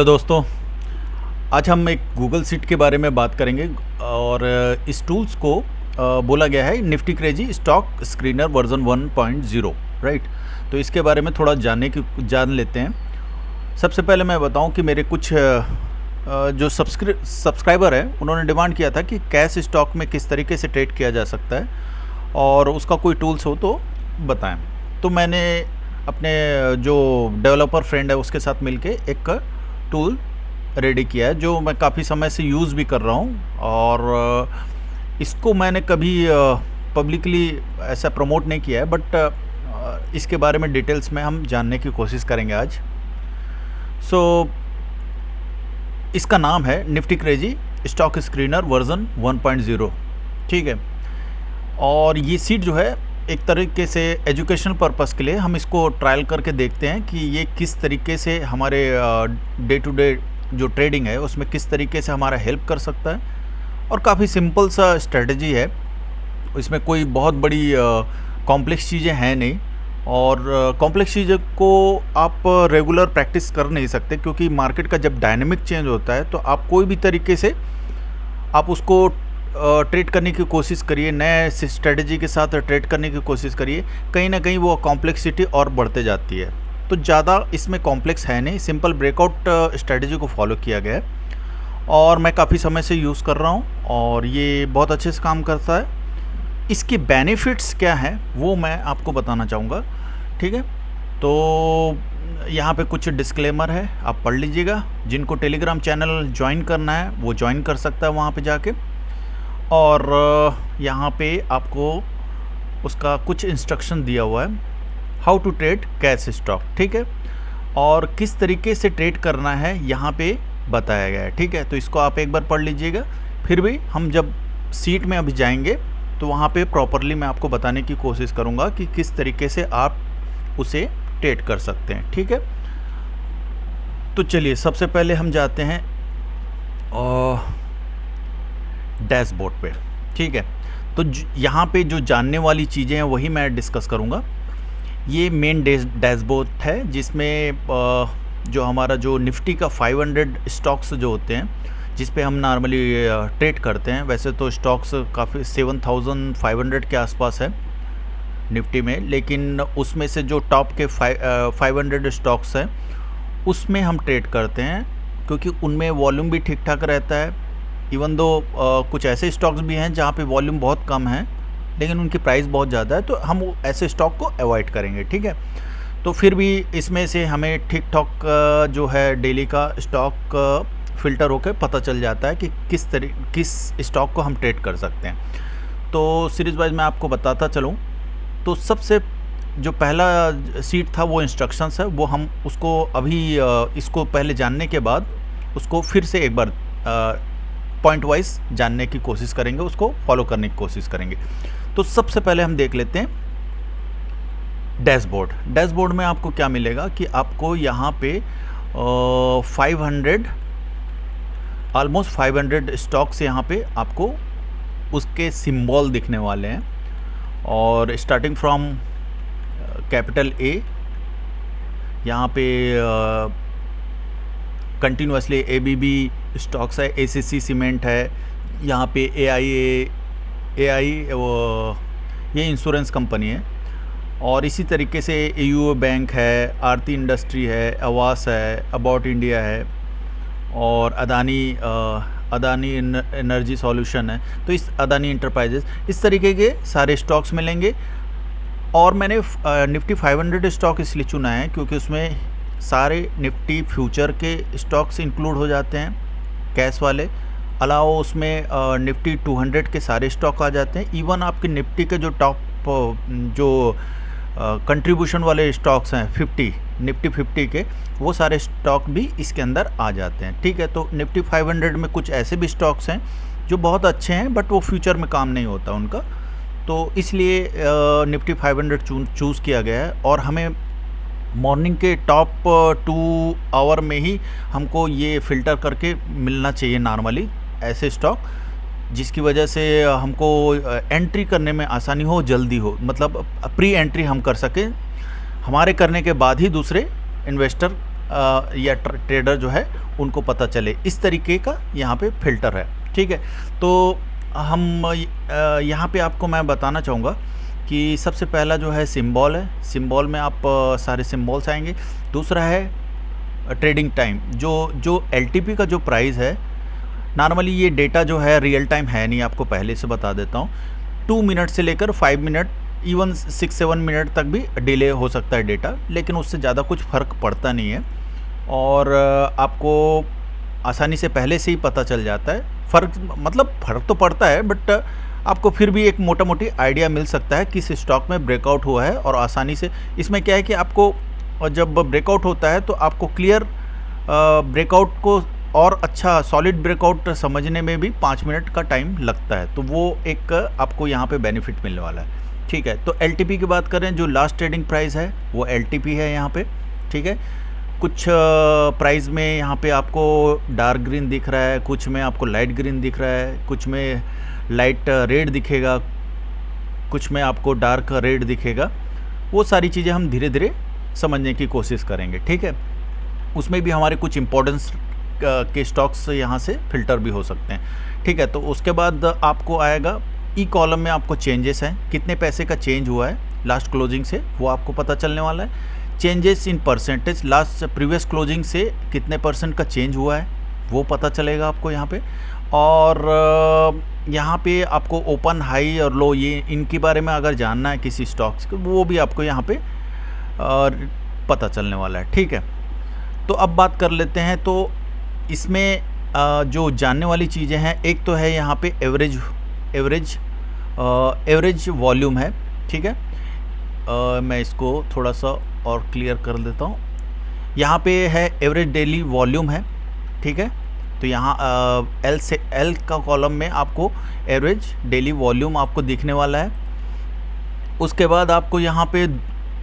Hello दोस्तों। आज हम एक गूगल शीट के बारे में बात करेंगे और इस टूल्स को बोला गया है Nifty crazy stock screener version 1.0, right. तो इसके बारे में थोड़ा जान लेते हैं। सबसे पहले मैं बताऊं कि मेरे कुछ जो सब्सक्राइबर हैं उन्होंने डिमांड किया था कि कैश स्टॉक में किस तरीके से ट्रेड किया जा सकता है और उसका कोई टूल्स हो तो बताएं। तो मैंने अपने जो डेवलपर फ्रेंड है उसके साथ मिलके एक टूल रेडी किया है जो मैं काफ़ी समय से यूज़ भी कर रहा हूँ और इसको मैंने कभी पब्लिकली ऐसा प्रमोट नहीं किया है, बट इसके बारे में डिटेल्स में हम जानने की कोशिश करेंगे आज। इसका नाम है Nifty crazy stock screener version 1.0, ठीक है। और ये सीट जो है एक तरीके से एजुकेशन पर्पस के लिए हम इसको ट्रायल करके देखते हैं कि ये किस तरीके से हमारे डे टू डे जो ट्रेडिंग है उसमें किस तरीके से हमारा हेल्प कर सकता है। और काफ़ी सिंपल सा स्ट्रेटजी है, इसमें कोई बहुत बड़ी कॉम्प्लेक्स चीज़ें हैं नहीं और कॉम्प्लेक्स चीज़ों को आप रेगुलर प्रैक्टिस कर नहीं सकते, क्योंकि मार्केट का जब डायनेमिक चेंज होता है तो आप कोई भी तरीके से आप उसको ट्रेड करने की कोशिश करिए, नए स्ट्रेटजी के साथ ट्रेड करने की कोशिश करिए, कहीं ना कहीं वो कॉम्प्लेक्सिटी और बढ़ते जाती है। तो ज़्यादा इसमें कॉम्प्लेक्स है नहीं, सिंपल ब्रेकआउट स्ट्रेटजी को फॉलो किया गया है और मैं काफ़ी समय से यूज़ कर रहा हूँ और ये बहुत अच्छे से काम करता है। इसके बेनिफिट्स क्या हैं वो मैं आपको बताना चाहूँगा, ठीक है। तो यहाँ पे कुछ डिस्क्लेमर है, आप पढ़ लीजिएगा। जिनको टेलीग्राम चैनल ज्वाइन करना है वो ज्वाइन कर सकता है वहाँ पे जाके, और यहाँ पे आपको उसका कुछ इंस्ट्रक्शन दिया हुआ है, how to trade cash stock, ठीक है, और किस तरीके से ट्रेड करना है यहाँ पे बताया गया है, ठीक है। तो इसको आप एक बार पढ़ लीजिएगा। फिर भी हम जब सीट में अभी जाएंगे तो वहाँ पे प्रॉपरली मैं आपको बताने की कोशिश करूँगा कि किस तरीके से आप उसे ट्रेड कर सकते हैं, ठीक है। तो चलिए सबसे पहले हम जाते हैं डैशबोर्ड पे, ठीक है। तो यहाँ पे जो जानने वाली चीज़ें हैं वही मैं डिस्कस करूँगा। ये मेन डैशबोर्ड है जिसमें जो हमारा जो निफ्टी का 500 स्टॉक्स जो होते हैं जिस पे हम नॉर्मली ट्रेड करते हैं। वैसे तो स्टॉक्स काफ़ी 7500 के आसपास है निफ्टी में, लेकिन उसमें से जो टॉप के 500 स्टॉक्स हैं उसमें हम ट्रेड करते हैं, क्योंकि उनमें वॉल्यूम भी ठीक ठाक रहता है। इवन दो कुछ ऐसे स्टॉक्स भी हैं जहाँ पे वॉल्यूम बहुत कम है लेकिन उनकी प्राइस बहुत ज़्यादा है, तो हम ऐसे स्टॉक को अवॉइड करेंगे, ठीक है। तो फिर भी इसमें से हमें ठीक ठाक जो है डेली का स्टॉक फ़िल्टर होकर पता चल जाता है कि किस स्टॉक को हम ट्रेड कर सकते हैं। तो सीरीज़ वाइज मैं आपको बताता चलूँ। तो सबसे जो पहला सीट था वो इंस्ट्रक्शंस है, वो हम उसको अभी इसको पहले जानने के बाद उसको फिर से एक बार पॉइंट वाइज जानने की कोशिश करेंगे, उसको फॉलो करने की कोशिश करेंगे। तो सबसे पहले हम देख लेते हैं डैशबोर्ड। डैशबोर्ड में आपको क्या मिलेगा कि आपको यहाँ पे 500 ऑलमोस्ट 500 स्टॉक्स यहाँ पे आपको उसके सिंबल दिखने वाले हैं, और स्टार्टिंग फ्रॉम कैपिटल ए यहाँ पे कंटिन्यूसली ABB स्टॉक्स है, ACC सीमेंट है, यहाँ पे AI वो ये इंश्योरेंस कंपनी है, और इसी तरीके से AUO बैंक है, आरती इंडस्ट्री है, आवास है, अबाउट इंडिया है, और अदानी एनर्जी सॉल्यूशन है। तो इस अदानी इंटरप्राइजेस, इस तरीके के सारे स्टॉक्स मिलेंगे। और मैंने निफ्टी 500 स्टॉक इसलिए चुना है क्योंकि उसमें सारे निफ्टी फ्यूचर के स्टॉक्स इंक्लूड हो जाते हैं, कैश वाले। अलावा उसमें निफ्टी 200 के सारे स्टॉक आ जाते हैं। इवन आपके निफ्टी के जो टॉप जो कंट्रीब्यूशन वाले स्टॉक्स हैं निफ्टी 50 के, वो सारे स्टॉक भी इसके अंदर आ जाते हैं, ठीक है। तो निफ्टी 500 में कुछ ऐसे भी स्टॉक्स हैं जो बहुत अच्छे हैं बट वो फ्यूचर में काम नहीं होता उनका, तो इसलिए निफ्टी 500 चूज़ किया गया है। और हमें मॉर्निंग के टॉप 2 आवर में ही हमको ये फ़िल्टर करके मिलना चाहिए नॉर्मली ऐसे स्टॉक, जिसकी वजह से हमको एंट्री करने में आसानी हो, जल्दी हो, मतलब प्री एंट्री हम कर सकें, हमारे करने के बाद ही दूसरे इन्वेस्टर या ट्रेडर जो है उनको पता चले। इस तरीके का यहाँ पे फ़िल्टर है, ठीक है। तो हम यहाँ पे आपको मैं बताना चाहूँगा कि सबसे पहला जो है सिंबल है, सिंबल में आप सारे सिंबल्स आएंगे। दूसरा है ट्रेडिंग टाइम, जो एलटीपी का जो प्राइस है, नॉर्मली ये डेटा जो है रियल टाइम है नहीं, आपको पहले से बता देता हूँ। 2 मिनट से लेकर 5 मिनट, इवन 6-7 मिनट तक भी डिले हो सकता है डेटा, लेकिन उससे ज़्यादा कुछ फ़र्क पड़ता नहीं है और आपको आसानी से पहले से ही पता चल जाता है। फ़र्क तो पड़ता है, बट आपको फिर भी एक मोटा मोटी आइडिया मिल सकता है किस स्टॉक में ब्रेकआउट हुआ है। और आसानी से इसमें क्या है कि आपको जब ब्रेकआउट होता है तो आपको क्लियर ब्रेकआउट को और अच्छा सॉलिड ब्रेकआउट समझने में भी 5 मिनट का टाइम लगता है, तो वो एक आपको यहाँ पे बेनिफिट मिलने वाला है, ठीक है। तो एलटीपी की बात करें, जो लास्ट ट्रेडिंग प्राइस है वो एलटीपी है यहाँ पे, ठीक है। कुछ प्राइस में यहाँ पे आपको डार्क ग्रीन दिख रहा है, कुछ में आपको लाइट ग्रीन दिख रहा है, कुछ में लाइट रेड दिखेगा, कुछ में आपको डार्क रेड दिखेगा। वो सारी चीज़ें हम धीरे धीरे समझने की कोशिश करेंगे, ठीक है। उसमें भी हमारे कुछ इम्पोर्टेंस के स्टॉक्स यहाँ से फ़िल्टर भी हो सकते हैं, ठीक है। तो उसके बाद आपको आएगा ई कॉलम में आपको चेंजेस हैं, कितने पैसे का चेंज हुआ है लास्ट क्लोजिंग से वो आपको पता चलने वाला है। Changes in percentage, last previous closing से कितने % का चेंज हुआ है वो पता चलेगा आपको यहाँ पे। और यहाँ पे आपको ओपन हाई और लो, ये इनके बारे में अगर जानना है किसी स्टॉक्स को, वो भी आपको यहाँ पे पता चलने वाला है, ठीक है। तो अब बात कर लेते हैं। तो इसमें जो जानने वाली चीज़ें हैं, एक तो है यहाँ पे एवरेज वॉल्यूम है, ठीक है। मैं इसको थोड़ा सा और क्लियर कर देता हूँ। यहाँ पे है एवरेज डेली वॉल्यूम है, ठीक है। तो यहाँ एल का कॉलम में आपको एवरेज डेली वॉल्यूम आपको दिखने वाला है। उसके बाद आपको यहाँ पे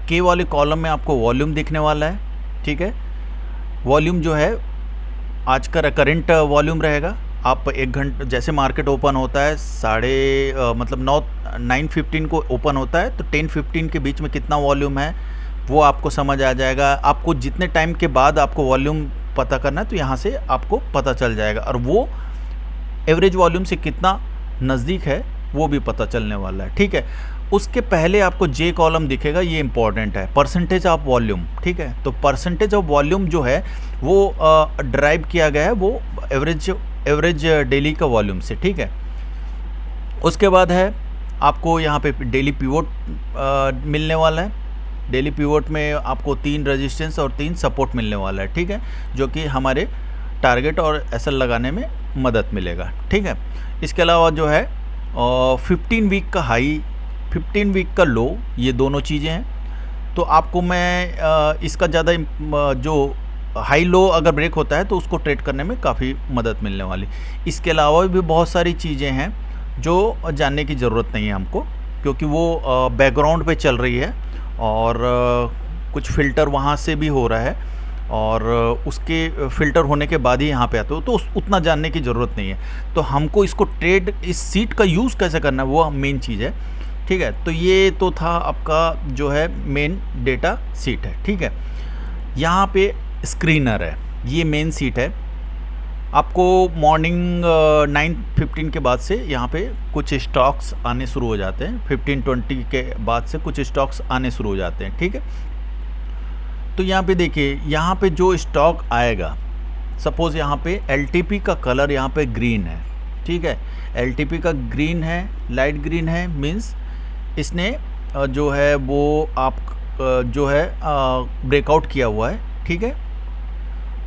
के वाले कॉलम में आपको वॉल्यूम दिखने वाला है, ठीक है। वॉल्यूम जो है आज का करंट वॉल्यूम रहेगा। आप 1 घंटे, जैसे मार्केट ओपन होता है 9:15 को ओपन होता है, तो 10:15 के बीच में कितना वॉल्यूम है वो आपको समझ आ जाएगा। आपको जितने टाइम के बाद आपको वॉल्यूम पता करना है तो यहाँ से आपको पता चल जाएगा, और वो एवरेज वॉल्यूम से कितना नज़दीक है वो भी पता चलने वाला है, ठीक है। उसके पहले आपको जे कॉलम दिखेगा, ये इंपॉर्टेंट है, परसेंटेज ऑफ वॉल्यूम, ठीक है। तो परसेंटेज ऑफ वॉल्यूम जो है वो ड्राइव किया गया है वो एवरेज डेली का वॉल्यूम से, ठीक है। उसके बाद है आपको यहाँ पे डेली पिवोट मिलने वाला है। डेली पिवोट में आपको 3 रेजिस्टेंस और 3 सपोर्ट मिलने वाला है, ठीक है, जो कि हमारे टारगेट और एसएल लगाने में मदद मिलेगा, ठीक है। इसके अलावा जो है 15 वीक का हाई, 15 वीक का लो, ये दोनों चीज़ें हैं। तो आपको मैं इसका ज़्यादा जो हाई लो अगर ब्रेक होता है तो उसको ट्रेड करने में काफ़ी मदद मिलने वाली। इसके अलावा भी बहुत सारी चीज़ें हैं जो जानने की ज़रूरत नहीं है हमको, क्योंकि वो बैकग्राउंड पे चल रही है और कुछ फ़िल्टर वहाँ से भी हो रहा है, और उसके फ़िल्टर होने के बाद ही यहाँ पे आते हो, तो उतना जानने की ज़रूरत नहीं है। तो हमको इसको ट्रेड, इस सीट का यूज़ कैसे करना है वो मेन चीज़ है, ठीक है। तो ये तो था आपका जो है मेन डेटा सीट है, ठीक है। यहाँ पे स्क्रीनर है, ये मेन सीट है। आपको मॉर्निंग 9:15 के बाद से यहाँ पे कुछ स्टॉक्स आने शुरू हो जाते हैं, 15-20 के बाद से कुछ स्टॉक्स आने शुरू हो जाते हैं, ठीक है। तो यहाँ पे देखिए, यहाँ पे जो स्टॉक आएगा, सपोज़ यहाँ पे एलटीपी का कलर यहाँ पे ग्रीन है, ठीक है। एलटीपी का ग्रीन है, लाइट ग्रीन है, मीन्स इसने जो है वो आप जो है ब्रेकआउट किया हुआ है, ठीक है,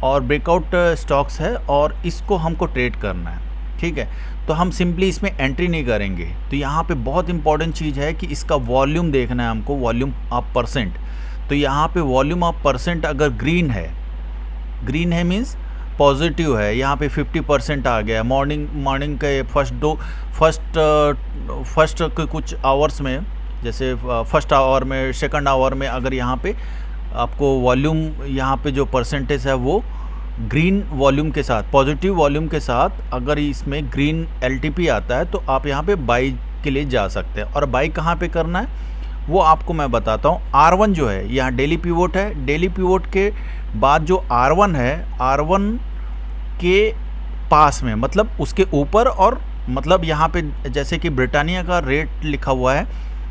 और ब्रेकआउट स्टॉक्स है और इसको हमको ट्रेड करना है, ठीक है। तो हम सिंपली इसमें एंट्री नहीं करेंगे। तो यहाँ पे बहुत इंपॉर्टेंट चीज़ है कि इसका वॉल्यूम देखना है हमको, वॉल्यूम ऑफ परसेंट। तो यहाँ पे वॉल्यूम ऑफ परसेंट अगर ग्रीन है मीन्स पॉजिटिव है, यहाँ पे 50% आ गया। मॉर्निंग के फर्स्ट के कुछ आवर्स में, जैसे फर्स्ट आवर में, सेकंड आवर में, अगर यहाँ पे आपको वॉल्यूम, यहाँ पे जो परसेंटेज है वो ग्रीन वॉल्यूम के साथ, पॉजिटिव वॉल्यूम के साथ अगर इसमें ग्रीन एलटीपी आता है तो आप यहाँ पे बाई के लिए जा सकते हैं। और बाई कहाँ पे करना है वो आपको मैं बताता हूँ। R1 जो है यहाँ डेली पिवोट है, डेली पिवोट के बाद जो R1 है, R1 के पास में मतलब उसके ऊपर, और मतलब यहाँ पे जैसे कि ब्रिटानिया का रेट लिखा हुआ है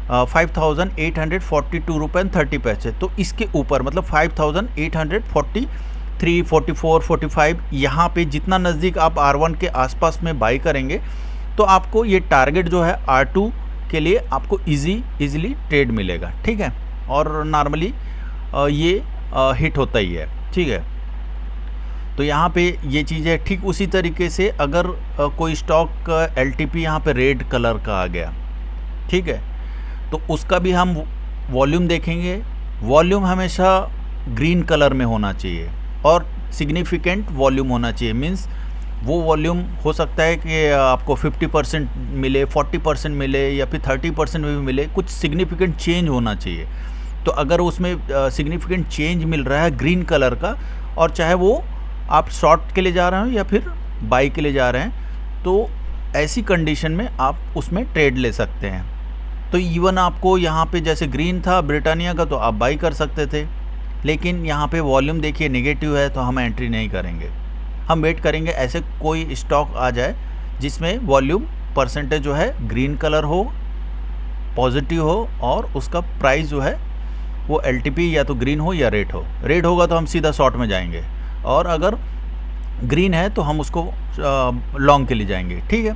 5,842 रुपये 30 पैसे, तो इसके ऊपर मतलब 5,843, 44, 45 यहाँ पे जितना नज़दीक आप R1 के आसपास में बाई करेंगे तो आपको ये टारगेट जो है R2 के लिए आपको इजीली ट्रेड मिलेगा, ठीक है। और नॉर्मली ये हिट होता ही है, ठीक है। तो यहाँ पे ये चीज़ है। ठीक उसी तरीके से अगर कोई स्टॉक LTP यहाँ पे रेड कलर का आ गया, ठीक है, तो उसका भी हम वॉल्यूम देखेंगे। वॉल्यूम हमेशा ग्रीन कलर में होना चाहिए और सिग्निफिकेंट वॉल्यूम होना चाहिए। मीन्स वो वॉल्यूम हो सकता है कि आपको 50% मिले, 40% मिले या फिर 30% में भी मिले, कुछ सिग्निफिकेंट चेंज होना चाहिए। तो अगर उसमें सिग्निफिकेंट चेंज मिल रहा है ग्रीन कलर का, और चाहे वो आप शॉर्ट के लिए जा रहे हो या फिर बाई के लिए जा रहे हैं, तो ऐसी कंडीशन में आप उसमें ट्रेड ले सकते हैं। तो इवन आपको यहाँ पे जैसे ग्रीन था ब्रिटानिया का, तो आप बाई कर सकते थे, लेकिन यहाँ पे वॉल्यूम देखिए नेगेटिव है, तो हम एंट्री नहीं करेंगे। हम वेट करेंगे ऐसे कोई स्टॉक आ जाए जिसमें वॉल्यूम परसेंटेज जो है ग्रीन कलर हो, पॉजिटिव हो, और उसका प्राइस जो है वो LTP या तो ग्रीन हो या रेड हो। रेड होगा तो हम सीधा शॉर्ट में जाएंगे, और अगर ग्रीन है तो हम उसको लॉन्ग के लिए जाएंगे, ठीक है।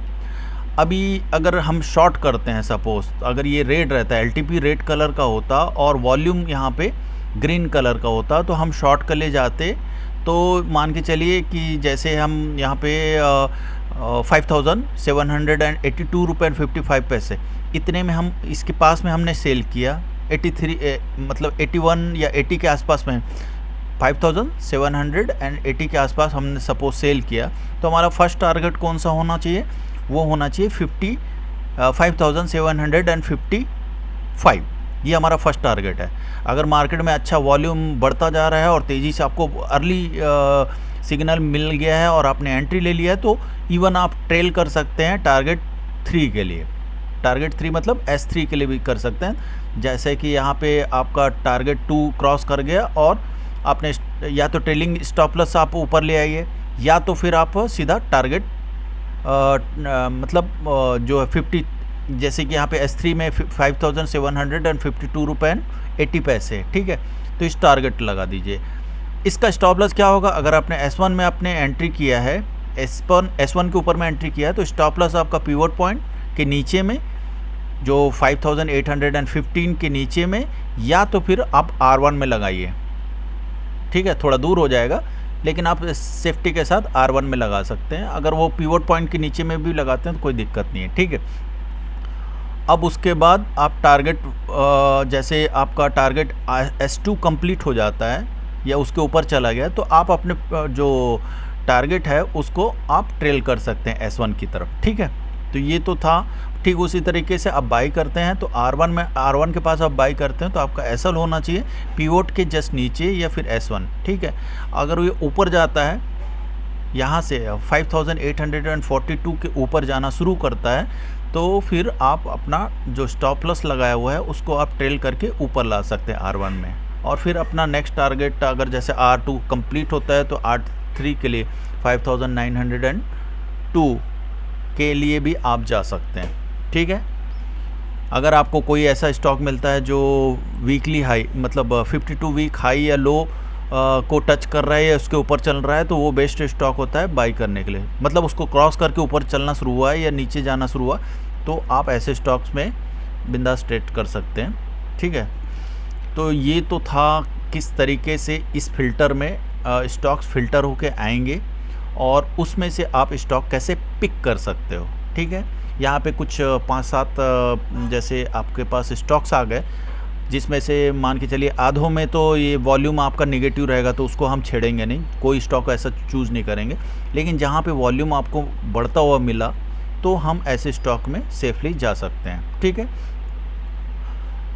अभी अगर हम शॉर्ट करते हैं, सपोज अगर ये रेड रहता है, LTP रेड कलर का होता और वॉल्यूम यहाँ पे ग्रीन कलर का होता, तो हम शॉर्ट के लिए जाते। तो मान के चलिए कि जैसे हम यहाँ पे 5,782 रुपये 55 पैसे, इतने में हम इसके पास में हमने सेल किया। 83 मतलब 81 या 80 के आसपास में, 5,780 के आसपास हमने सपोज सेल किया, तो हमारा फर्स्ट टारगेट कौन सा होना चाहिए? वो होना चाहिए 5,755। ये हमारा फर्स्ट टारगेट है। अगर मार्केट में अच्छा वॉल्यूम बढ़ता जा रहा है और तेज़ी से आपको अर्ली सिग्नल मिल गया है और आपने एंट्री ले लिया है, तो इवन आप ट्रेल कर सकते हैं टारगेट 3 के लिए। टारगेट 3 मतलब S3 के लिए भी कर सकते हैं। जैसे कि यहाँ पे आपका टारगेट 2 क्रॉस कर गया और आपने या तो ट्रेलिंग स्टॉप लॉस आप ऊपर ले आइए, या तो फिर आप सीधा टारगेट मतलब जो है 50, जैसे कि यहाँ पे S3 में 5,752 रुपये 80 पैसे, ठीक है। तो इस टारगेट लगा दीजिए। इसका स्टॉप लॉस क्या होगा? अगर आपने S1 में आपने एंट्री किया है, S1 के ऊपर में एंट्री किया है, तो स्टॉप लॉस आपका पिवट पॉइंट के नीचे में जो 5,815 के नीचे में, या तो फिर आप R1 में लगाइए, ठीक है। थोड़ा दूर हो जाएगा, लेकिन आप सेफ्टी के साथ R1 में लगा सकते हैं। अगर वो पिवट पॉइंट के नीचे में भी लगाते हैं तो कोई दिक्कत नहीं है, ठीक है। अब उसके बाद आप टारगेट जैसे आपका टारगेट S2 कंप्लीट हो जाता है या उसके ऊपर चला गया, तो आप अपने जो टारगेट है उसको आप ट्रेल कर सकते हैं S1 की तरफ, ठीक है। तो ये तो था। ठीक उसी तरीके से आप बाई करते हैं तो R1 के पास आप बाई करते हैं तो आपका SL होना चाहिए पिवोट के जस्ट नीचे या फिर S1, ठीक है। अगर ये ऊपर जाता है, यहाँ से 5,842 के ऊपर जाना शुरू करता है, तो फिर आप अपना जो स्टॉप लॉस लगाया हुआ है उसको आप ट्रेल करके ऊपर ला सकते हैं R1 में। और फिर अपना नेक्स्ट टारगेट अगर जैसे R2 कंप्लीट होता है तो R3 के लिए 5,902 के लिए भी आप जा सकते हैं, ठीक है। अगर आपको कोई ऐसा स्टॉक मिलता है जो वीकली हाई मतलब 52 वीक हाई या लो को टच कर रहा है या उसके ऊपर चल रहा है, तो वो बेस्ट स्टॉक होता है बाई करने के लिए। मतलब उसको क्रॉस करके ऊपर चलना शुरू हुआ है या नीचे जाना शुरू हुआ, तो आप ऐसे स्टॉक्स में बिंदास ट्रेड कर सकते हैं, ठीक है। तो ये तो था किस तरीके से इस फिल्टर में स्टॉक्स फिल्टर होके आएंगे और उसमें से आप स्टॉक कैसे पिक कर सकते हो, ठीक है। यहाँ पे कुछ 5-7 जैसे आपके पास स्टॉक्स आ गए, जिसमें से मान के चलिए आधों में तो ये वॉल्यूम आपका नेगेटिव रहेगा, तो उसको हम छेड़ेंगे नहीं, कोई स्टॉक ऐसा चूज़ नहीं करेंगे। लेकिन जहाँ पे वॉल्यूम आपको बढ़ता हुआ मिला, तो हम ऐसे स्टॉक में सेफली जा सकते हैं, ठीक है।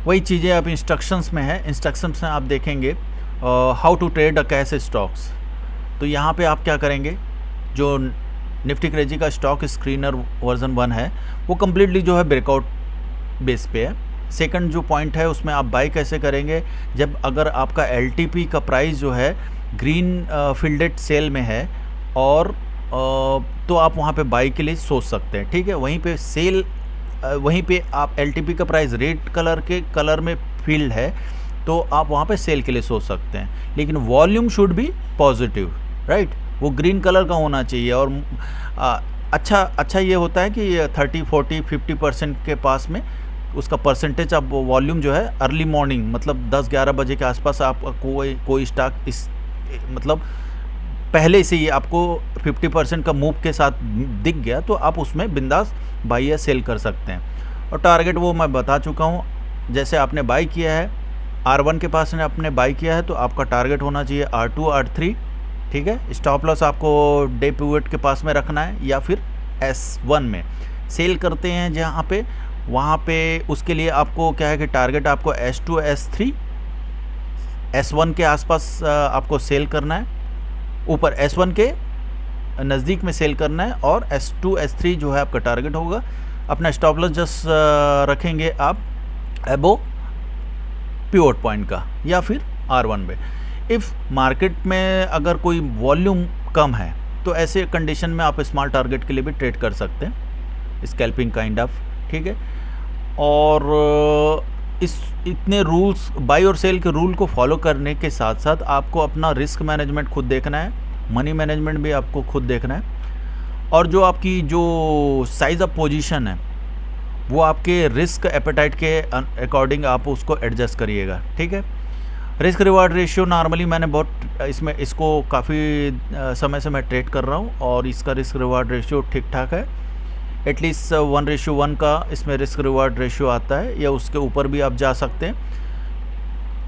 वही चीज़ें अब इंस्ट्रक्शंस में है। इंस्ट्रक्शंस में आप देखेंगे how to trade a cash stocks. तो यहाँ पे आप क्या करेंगे, जो निफ्टी क्रेजी का स्टॉक स्क्रीनर वर्जन 1 है, वो कम्प्लीटली जो है ब्रेकआउट बेस पे है। सेकंड जो पॉइंट है उसमें आप बाई कैसे करेंगे, जब अगर आपका LTP का प्राइस जो है ग्रीन फील्डेड सेल में है और तो आप वहाँ पे बाई के लिए सोच सकते हैं। ठीक है, वहीं पे सेल वहीं पे आप LTP का प्राइस रेड कलर में फील्ड है तो आप वहाँ पे सेल के लिए सोच सकते हैं। लेकिन volume should be positive, right, वो ग्रीन कलर का होना चाहिए। और अच्छा ये होता है कि 30, 40, 50% के पास में उसका परसेंटेज आप वॉल्यूम जो है अर्ली मॉर्निंग मतलब 10-11 बजे के आसपास आप कोई स्टॉक इस मतलब पहले से ही आपको 50% का मूव के साथ दिख गया तो आप उसमें बिंदास बाई या सेल कर सकते हैं। और टारगेट वो मैं बता चुका हूँ, जैसे आपने बाई किया है R1 के पास ने आपने बाई किया है तो आपका टारगेट होना चाहिए R2, R3। ठीक है, स्टॉप लॉस आपको डे पिवट के पास में रखना है या फिर S1 में सेल करते हैं जहाँ पे वहाँ पे उसके लिए आपको क्या है कि टारगेट आपको S2, S3, S1 के आसपास आपको सेल करना है, ऊपर S1 के नज़दीक में सेल करना है और S2, S3 जो है आपका टारगेट होगा। अपना स्टॉप लॉस जस्ट रखेंगे आप एबो पिवट पॉइंट का या फिर R1 में। इफ़ मार्केट में अगर कोई वॉल्यूम कम है तो ऐसे कंडीशन में आप स्मॉल टारगेट के लिए भी ट्रेड कर सकते हैं, स्कैल्पिंग काइंड ऑफ। ठीक है, और इतने रूल्स बाई और सेल के रूल को फॉलो करने के साथ साथ आपको अपना रिस्क मैनेजमेंट खुद देखना है, मनी मैनेजमेंट भी आपको खुद देखना है, और जो आपकी जो साइज़ ऑफ पोजीशन है वो आपके रिस्क एपेटाइट के अकॉर्डिंग आप उसको एडजस्ट करिएगा। ठीक है, रिस्क रिवार्ड रेशियो नॉर्मली मैंने बहुत इसको काफ़ी समय से मैं ट्रेड कर रहा हूँ और इसका रिस्क रिवार्ड रेशियो ठीक ठाक है। एटलीस्ट 1:1 का इसमें रिस्क रिवार्ड रेशियो आता है या उसके ऊपर भी आप जा सकते हैं।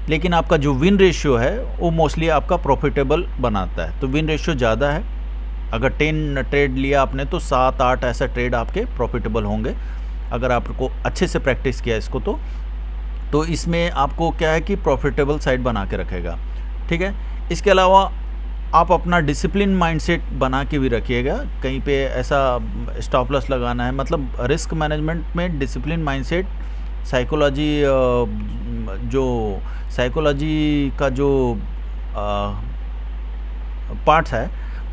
लेकिन आपका जो विन रेशियो है वो मोस्टली आपका प्रॉफिटेबल बनाता है, तो विन रेशियो ज़्यादा है। अगर 10 ट्रेड लिया आपने तो 7-8 ऐसा ट्रेड आपके प्रॉफिटेबल होंगे अगर आपको अच्छे से प्रैक्टिस किया इसको तो इसमें आपको क्या है कि प्रॉफिटेबल साइड बना के रखेगा। ठीक है, इसके अलावा आप अपना डिसिप्लिन माइंडसेट बना के भी रखिएगा। कहीं पे ऐसा स्टॉप लॉस लगाना है, मतलब रिस्क मैनेजमेंट में डिसिप्लिन माइंडसेट साइकोलॉजी का जो पार्ट्स है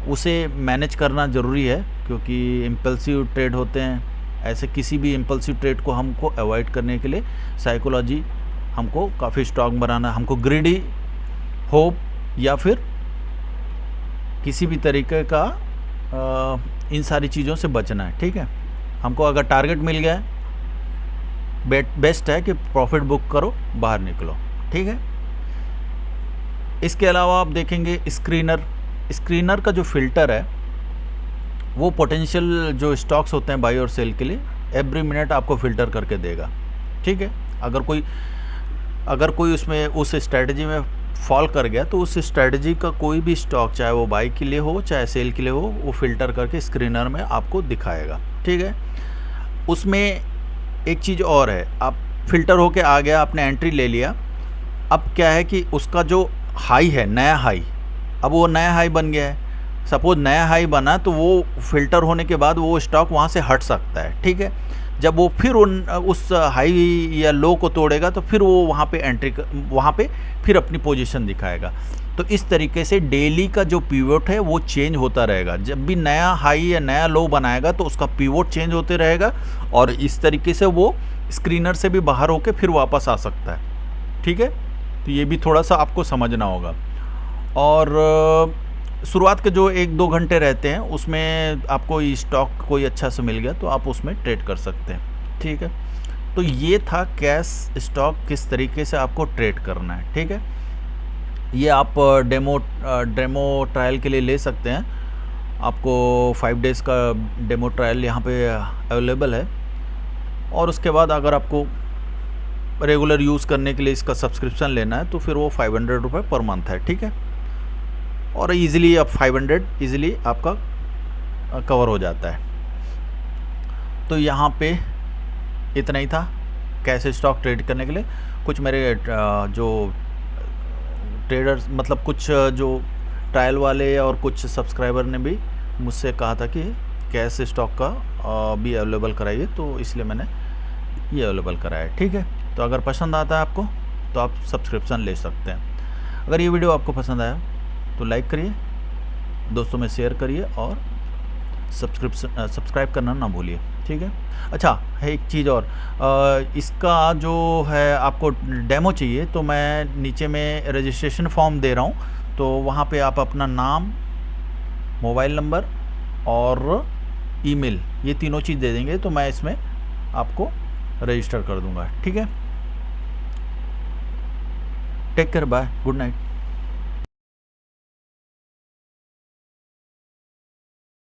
उसे मैनेज करना ज़रूरी है, क्योंकि इम्पल्सिव ट्रेड होते हैं। ऐसे किसी भी इम्पल्सिव ट्रेड को हमको अवॉइड करने के लिए साइकोलॉजी हमको काफ़ी स्ट्रॉन्ग बनाना, हमको ग्रीडी होप या फिर किसी भी तरीके का इन सारी चीज़ों से बचना है। ठीक है, हमको अगर टारगेट मिल गया बेस्ट है कि प्रॉफिट बुक करो, बाहर निकलो। ठीक है, इसके अलावा आप देखेंगे स्क्रीनर का जो फिल्टर है वो पोटेंशियल जो स्टॉक्स होते हैं बाई और सेल के लिए एवरी मिनट आपको फ़िल्टर करके देगा। ठीक है, अगर कोई उसमें उस स्ट्रेटजी में फॉल कर गया तो उस स्ट्रेटजी का कोई भी स्टॉक चाहे वो बाई के लिए हो चाहे सेल के लिए हो वो फ़िल्टर करके स्क्रीनर में आपको दिखाएगा। ठीक है, उसमें एक चीज़ और है, आप फ़िल्टर होके आ गया, आपने एंट्री ले लिया, अब क्या है कि उसका जो हाई है नया हाई, अब वो नया हाई बन गया है। सपोज नया हाई बना तो वो फ़िल्टर होने के बाद वो स्टॉक वहाँ से हट सकता है। ठीक है, जब वो फिर उस हाई या लो को तोड़ेगा तो फिर वो वहाँ पे फिर अपनी पोजीशन दिखाएगा। तो इस तरीके से डेली का जो पिवट है वो चेंज होता रहेगा। जब भी नया हाई या नया लो बनाएगा तो उसका पिवट चेंज होते रहेगा और इस तरीके से वो स्क्रीनर से भी बाहर होकर फिर वापस आ सकता है। ठीक है, तो ये भी थोड़ा सा आपको समझना होगा। और शुरुआत के जो 1-2 घंटे रहते हैं उसमें आपको स्टॉक कोई अच्छा से मिल गया तो आप उसमें ट्रेड कर सकते हैं। ठीक है, तो ये था कैश स्टॉक किस तरीके से आपको ट्रेड करना है। ठीक है, ये आप डेमो ट्रायल के लिए ले सकते हैं। आपको 5 डेज़ का डेमो ट्रायल यहाँ पे अवेलेबल है, और उसके बाद अगर आपको रेगुलर यूज़ करने के लिए इसका सब्सक्रिप्शन लेना है तो फिर वो 500 रुपये पर मंथ है। ठीक है, और इजीली आप 500 इजीली आपका कवर हो जाता है। तो यहाँ पे इतना ही था कैश स्टॉक ट्रेड करने के लिए। कुछ मेरे जो ट्रेडर्स मतलब कुछ जो ट्रायल वाले और कुछ सब्सक्राइबर ने भी मुझसे कहा था कि कैश स्टॉक का भी अवेलेबल कराइए, तो इसलिए मैंने ये अवेलेबल कराया है। ठीक है, तो अगर पसंद आता है आपको तो आप सब्सक्रिप्शन ले सकते हैं। अगर ये वीडियो आपको पसंद आया तो लाइक करिए, दोस्तों में शेयर करिए और सब्सक्राइब करना ना भूलिए, ठीक है। अच्छा है एक चीज़ और, इसका जो है आपको डेमो चाहिए तो मैं नीचे में रजिस्ट्रेशन फॉर्म दे रहा हूँ, तो वहाँ पे आप अपना नाम, मोबाइल नंबर और ईमेल, ये तीनों चीज़ दे देंगे तो मैं इसमें आपको रजिस्टर कर दूंगा, ठीक है। Take care, bye, good night.